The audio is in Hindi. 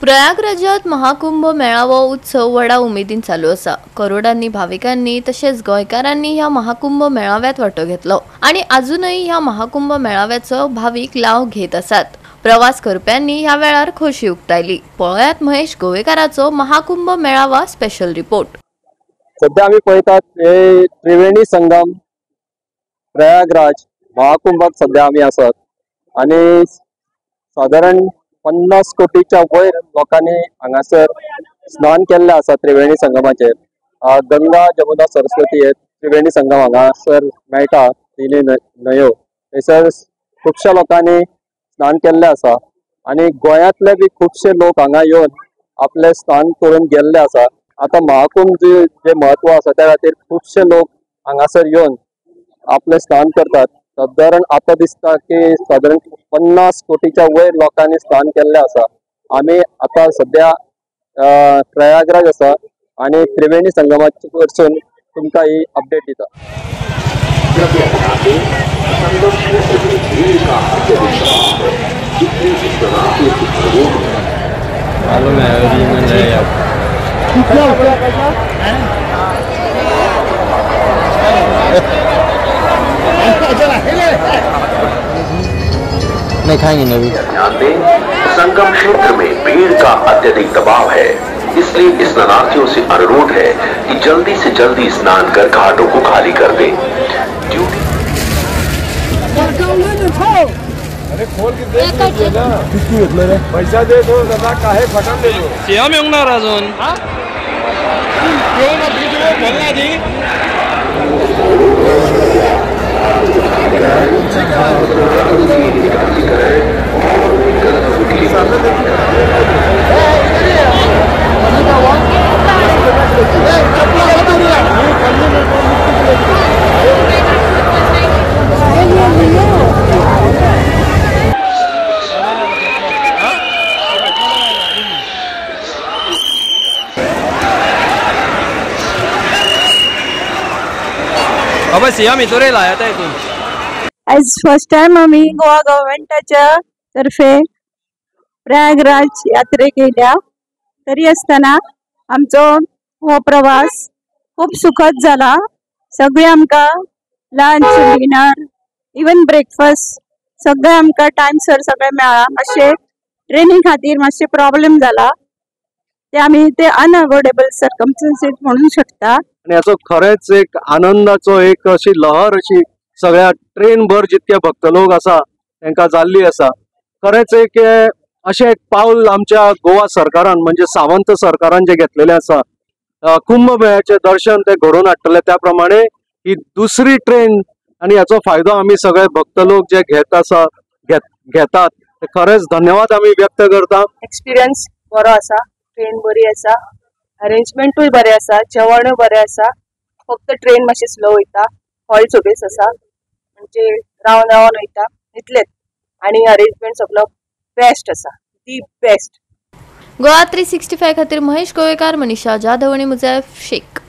प्रयागराजात महाकुंभ मेळावो उत्सव व्हडा उमेदीन चालू असा। करोडांनी भाविकांनी तसेच गोंयकारांनी ह्या महाकुंभ मेळाव्यात वाटो घेतलो आणि अजूनही ह्या महाकुंभ मेळाव्याचो भाविक लाव घेत असतात। प्रवास करप्यांनी ह्या वेळार खोशी उक्तायली। पळयात महेश गोवेकाराचो महाकुंभ मेळावा स्पेशल रिपोर्ट। सध्या आम्ही पळयतात हे त्रिवेणी संगम प्रयागराज महाकुंभात सध्या आम्ही आसात आणि साधारण 50 कोटीच्या वयर लोकांनी हांगासर स्नान केल्ले आसा। त्रिवेणी संगमाचेर गंगा जमुना सरस्वती हे त्रिवेणी संगम हांगासर मेळटा। तिनी न्हंयो थंयसर खुबश्या लोकांनी स्नान केल्ले आसा आणि गोंयांतले बी खुबशे लोक हांगा येवन आपले स्नान करून गेल्ले आसा। आता महाकुंभ जे महत्व आसा त्या खातीर खुबशे लोक हांगासर येवन आपले स्नान करतात। साधारण आता दिसता की साधारण 50 कोटीच्या वयर लोकांनी स्नान केल्ले आसा। आम्ही आता सध्या प्रयागराज आसा आणि त्रिवेणी संगमाचे वरसून तुमकां ही अपडेट दिता। नहीं खाएंगे नहीं। ध्यान दें, संगम क्षेत्र में भीड़ का अत्यधिक दबाव है, इसलिए स्नानार्थियों से अनुरोध है कि जल्दी से जल्दी स्नान कर घाटों को खाली कर दें। अरे खोल के देख ना, पैसा दे दो दादा, काहे फटन दे दो। सियाम येऊंगणार अजून क्यों ना बीच में बोलना जी। बाबा सियाम इतोरे लाया था इथून आज फर्स्ट टाइम आम्ही गोवा गव्हर्नमेंटाच्या तर्फे प्रयागराज यात्रेक येयल्या। तरी असताना आमचो हो प्रवास खूप सुखद झाला। सगळे आमका लंच डिनर इवन ब्रेकफास्ट सगळे आमका टाइमसर सगळे मेळ्ळा। मातशे ट्रेनी खातीर मातशे प्रॉब्लेम जाला ते आम्ही ते अनअवॉइडेबल सर्कमस्टन्सेस म्हणू शकता। आणि याचो खरेच एक आनंदाचो एक अशी लहर अशी सगळ्या ट्रेन भर जितके भक्त लोक आसा तांकां जाल्ली आसा। खरेच एक अशें एक पाऊल आमच्या गोवा सरकारान म्हणजे सावंत सरकारान जे घेतलेले आसा। कुंभ मेळ्याचे दर्शन ते घडोवन हाडटले त्या प्रमाणे ही दुसरी ट्रेन आणि याचो फायदो आमी सगळे भक्त लोक जे घेतात ते खरेच धन्यवाद आमी व्यक्त करता। एक्सपिरियन्स बरो आसा, ट्रेन बरी आसा, अरेंजमेंटूय बरे आसा, जेवणूय बरे आसा। फक्त ट्रेन मातशी स्लो वयता, हॉल्ट सर्वीस आसा म्हणजे रावन रावन वयता इतलेच। आणि अरेंजमेंट सगळो बेस्ट आसा, दी बेस्ट। गोवा 365 खातीर महेश गोवेकार, मनीषा जाधव आणि मुझैफ शेख।